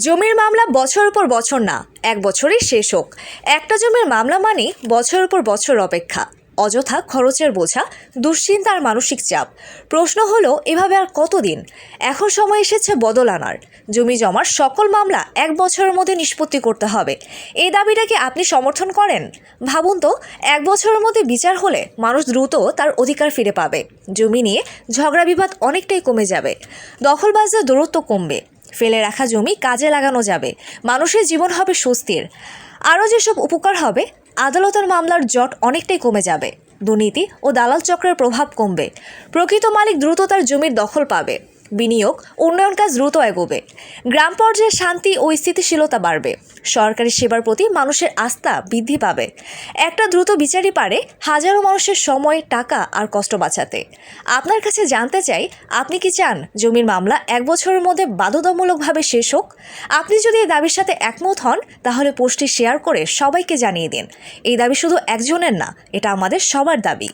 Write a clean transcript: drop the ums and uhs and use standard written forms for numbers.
জমির মামলা বছরের পর বছর না, এক বছরেই শেষ হোক। একটা জমির মামলা মানে বছরের পর বছর অপেক্ষা, অযথা খরচের বোঝা, দুশ্চিন্তা আর মানসিক চাপ। প্রশ্ন হলো, এভাবে আর কতদিন? এখন সময় এসেছে বদল আনার। জমি জমার সকল মামলা এক বছরের মধ্যে নিষ্পত্তি করতে হবে। এই দাবিটাকে আপনি সমর্থন করেন? ভাবুন তো, এক বছরের মধ্যে বিচার হলে মানুষ দ্রুত তার অধিকার ফিরে পাবে। জমি নিয়ে ঝগড়া বিবাদ অনেকটাই কমে যাবে, দখলবাজদের দূরত্ব কমবে, ফেলে রাখা জমি কাজে লাগানো যাবে, মানুষের জীবন হবে স্বস্তির। আরও যেসব উপকার হবে, আদালতের মামলার জট অনেকটাই কমে যাবে, দুর্নীতি ও দালাল চক্রের প্রভাব কমবে, প্রকৃত মালিক দ্রুত তার জমির দখল পাবে, বিনিয়োগ উন্নয়ন কাজ দ্রুত এগোবে, গ্রাম পর্যায়ে শান্তি ও স্থিতিশীলতা বাড়বে, সরকারি সেবার প্রতি মানুষের আস্থা বৃদ্ধি পাবে। একটা দ্রুত বিচারই পারে হাজারো মানুষের সময়, টাকা আর কষ্ট বাঁচাতে। আপনার কাছে জানতে চাই, আপনি কি চান জমির মামলা এক বছরের মধ্যে বাধ্যতামূলকভাবে শেষ হোক? আপনি যদি এই দাবির সাথে একমত হন, তাহলে পোস্টটি শেয়ার করে সবাইকে জানিয়ে দিন। এই দাবি শুধু একজনের না, এটা আমাদের সবার দাবি।